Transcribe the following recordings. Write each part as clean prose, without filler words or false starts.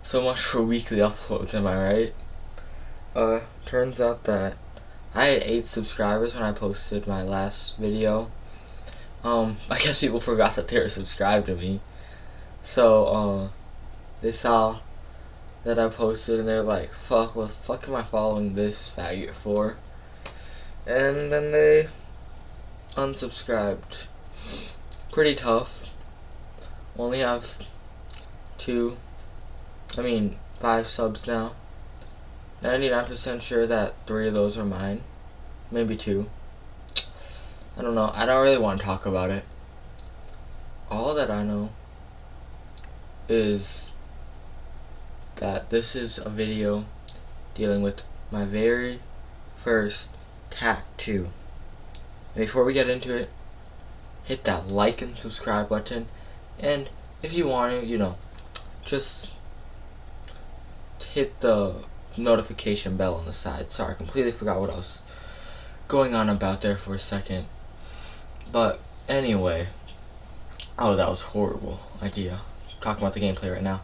So much for weekly uploads, am I right? Turns out that I had 8 subscribers when I posted my last video. I guess people forgot that they were subscribed to me. So, they saw that I posted and they're like, fuck, what the fuck am I following this faggot for? And then they unsubscribed. Pretty tough. Only have 5 subs now. 99% sure that 3 of those are mine. Maybe 2. I don't know. I don't really want to talk about it. All that I know is that this is a video dealing with my very first tattoo. And before we get into it, hit that like and subscribe button. And if you want to, just hit the notification bell on the side. Sorry, I completely forgot what I was going on about there for a second. But anyway, that was a horrible idea. Talking about the gameplay right now.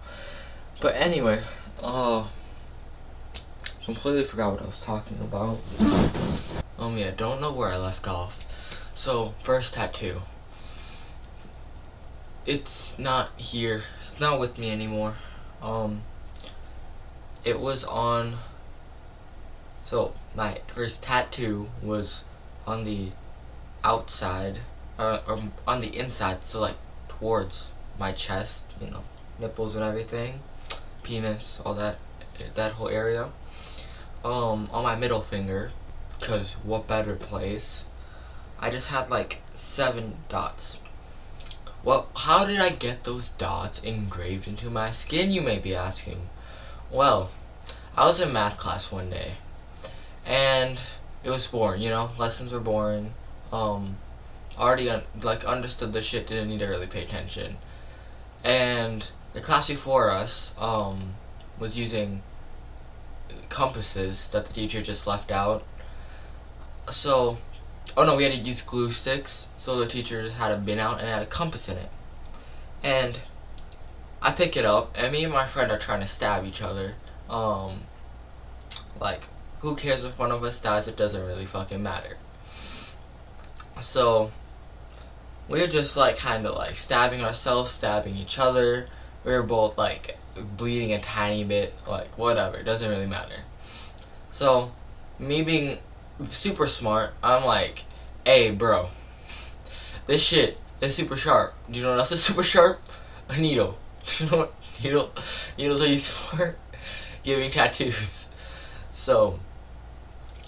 But anyway, completely forgot what I was talking about. Yeah, don't know where I left off. So, first tattoo. It's not here. It's not with me anymore. It was on... So, my first tattoo was on the outside, or on the inside, so like towards my chest, nipples and everything, penis, all that whole area. On my middle finger, because what better place? I just had like 7 dots. Well, how did I get those dots engraved into my skin, you may be asking? Well, I was in math class one day, and it was boring, lessons were boring. Already understood the shit, didn't need to really pay attention. And the class before us, was using compasses that the teacher just left out. So, we had to use glue sticks, so the teacher just had a bin out and had a compass in it. And I pick it up, and me and my friend are trying to stab each other. Who cares if one of us dies? It doesn't really fucking matter. So, we're just stabbing ourselves, stabbing each other. We're both bleeding a tiny bit, whatever, it doesn't really matter. So, me being super smart, I'm like, hey bro, this shit is super sharp. Do you know what else is super sharp? A needle. Do you know what needles are used for? Giving tattoos. So,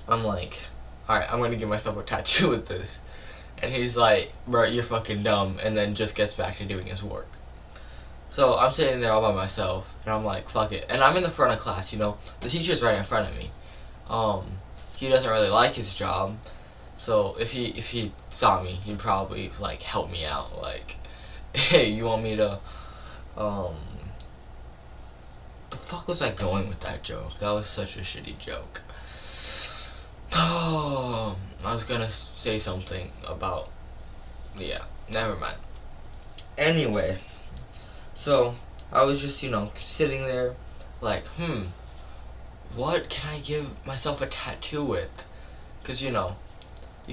I'm like, alright, I'm gonna give myself a tattoo with this. And he's like, bro, you're fucking dumb, and then just gets back to doing his work. So I'm sitting there all by myself, and I'm like, fuck it. And I'm in the front of class, the teacher's right in front of me. He doesn't really like his job, so if he saw me, he'd probably help me out. Hey, you want me to the fuck was I going with that joke? That was such a shitty joke. I was gonna say something about... Yeah, never mind. Anyway, so I was just, sitting there what can I give myself a tattoo with? Because, you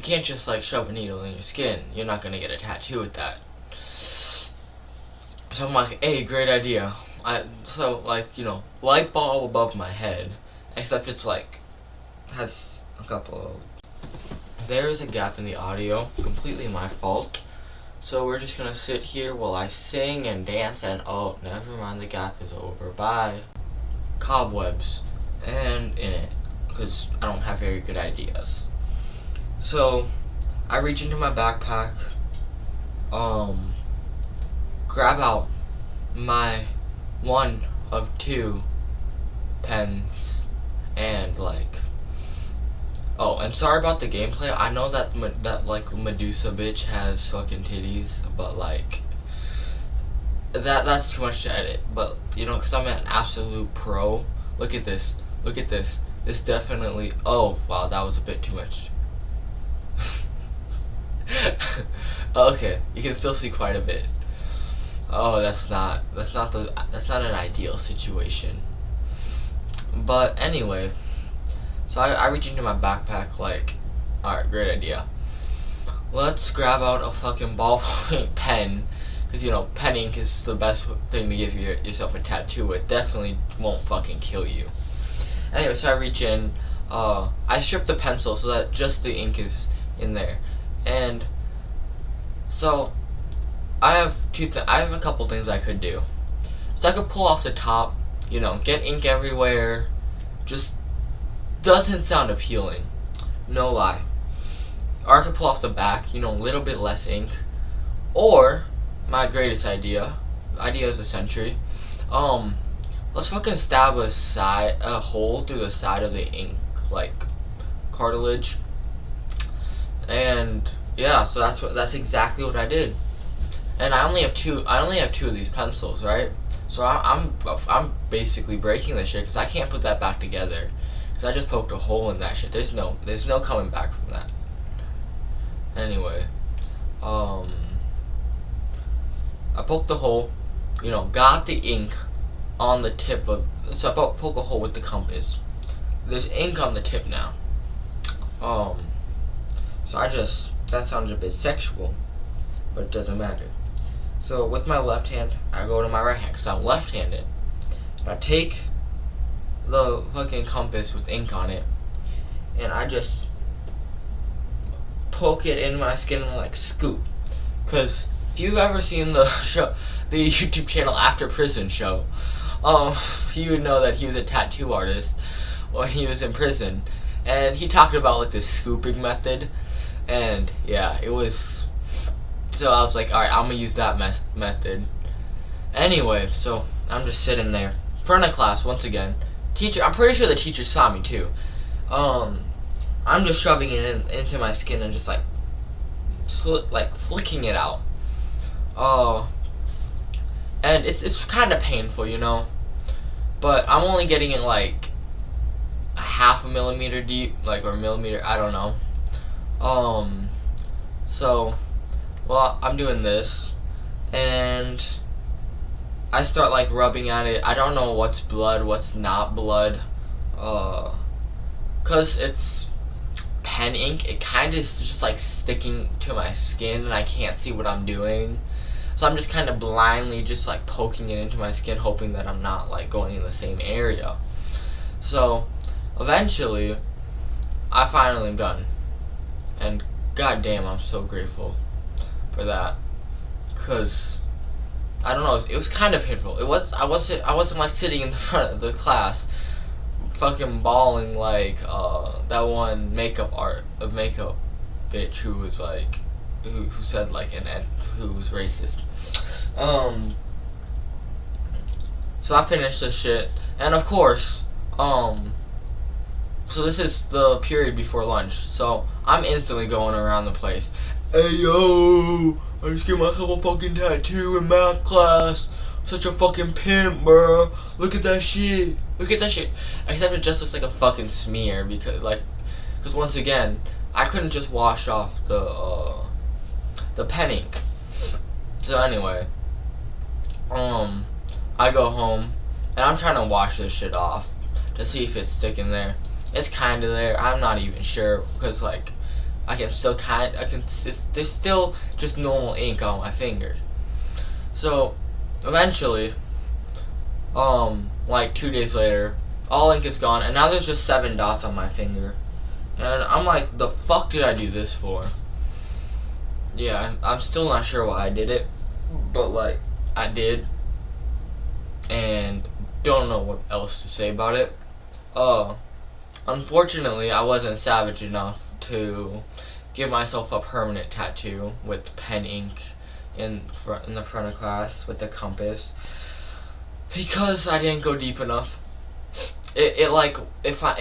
can't just shove a needle in your skin. You're not gonna get a tattoo with that. So I'm like, hey, great idea. Light bulb above my head, except it's has a couple. There's a gap in the audio, completely my fault. So we're just gonna sit here while I sing and dance and never mind, the gap is over. Bye. Cobwebs and in it, because I don't have very good ideas. So I reach into my backpack, grab out my 1 of 2 pens, and and sorry about the gameplay. I know that Medusa bitch has fucking titties, but that's too much to edit. But because I'm an absolute pro. Look at this. Look at this. This definitely. Oh wow, that was a bit too much. Okay, you can still see quite a bit. Oh, that's not an ideal situation. But anyway, so I reach into my backpack like, alright, great idea. Let's grab out a fucking ballpoint pen, because you know pen ink is the best thing to give yourself a tattoo. It definitely won't fucking kill you. Anyway, so I reach in, I strip the pencil so that just the ink is in there, and so I have I have a couple things I could do. So I could pull off the top, you know, get ink everywhere. Just doesn't sound appealing, no lie. Or I could pull off the back, you know, a little bit less ink. Or my greatest idea of the century, let's fucking stab a hole through the side of the ink like cartilage. And yeah, so that's exactly what I did. And I only have two of these pencils, right? So I'm basically breaking this shit because I can't put that back together because I just poked a hole in that shit. There's no coming back from that. Anyway, I poked the hole, you know, got the ink on the tip of. So I poke a hole with the compass. There's ink on the tip now. So that sounds a bit sexual, but it doesn't matter. So with my left hand, I go to my right hand because I'm left-handed. And I take the fucking compass with ink on it, and I just poke it in my skin and like scoop. Cause if you've ever seen the show, the YouTube channel After Prison show, you would know that he was a tattoo artist when he was in prison, and he talked about like this scooping method, and yeah, it was. So I was like, alright, I'm gonna use that method. Anyway, so I'm just sitting there, front of class once again. Teacher, I'm pretty sure the teacher saw me too. I'm just shoving it into my skin and just like flicking it out. And it's kind of painful, you know. But I'm only getting it like a half a millimeter deep, like, or a millimeter, I don't know. So, well, I'm doing this, and I start like rubbing at it. I don't know what's blood, what's not blood, cause it's pen ink. It kind of is just like sticking to my skin, and I can't see what I'm doing. So I'm just kind of blindly just like poking it into my skin, hoping that I'm not like going in the same area. So eventually, I finally am done, and goddamn, I'm so grateful for that, cause I don't know, it was kind of painful. I wasn't like sitting in the front of the class, fucking bawling like that one makeup bitch who was like who said like who was racist. So I finished this shit, and of course, so this is the period before lunch. So I'm instantly going around the place. Hey yo, I just gave myself a fucking tattoo in math class. I'm such a fucking pimp, bro. Look at that shit. Look at that shit. Except it just looks like a fucking smear because once again, I couldn't just wash off the pen ink. So anyway, I go home and I'm trying to wash this shit off to see if it's sticking there. It's kind of there. I'm not even sure because like there's still just normal ink on my finger. So eventually, like 2 days later, all ink is gone, and now there's just 7 dots on my finger. And I'm like, the fuck did I do this for? Yeah, I'm still not sure why I did it, but like, I did, and don't know what else to say about it. Unfortunately, I wasn't savage enough to give myself a permanent tattoo with pen ink in the front of class with the compass because I didn't go deep enough. It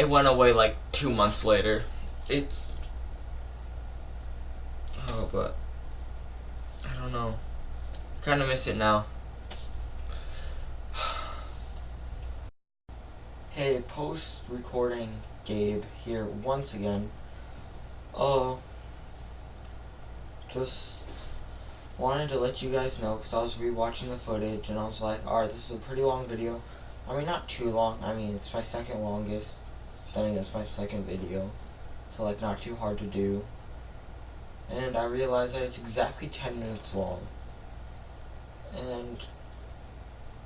went away like 2 months later. But I don't know. Kind of miss it now. Hey, post-recording Gabe here once again. Just wanted to let you guys know because I was rewatching the footage and I was like, alright, this is a pretty long video. I mean, not too long. I mean, it's my second longest. Then again, it's my second video. So, like, not too hard to do. And I realized that it's exactly 10 minutes long. And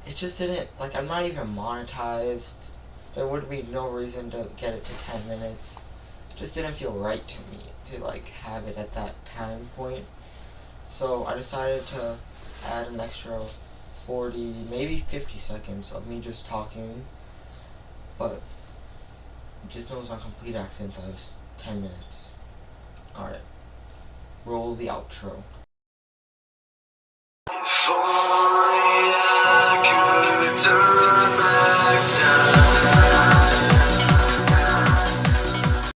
it just didn't, like, I'm not even monetized. There would be no reason to get it to 10 minutes. It just didn't feel right to me to, like, have it at that time point. So I decided to add an extra 40, maybe 50 seconds of me just talking. But just know it's on complete accident that it was 10 minutes. Alright. Roll the outro. If only I could turn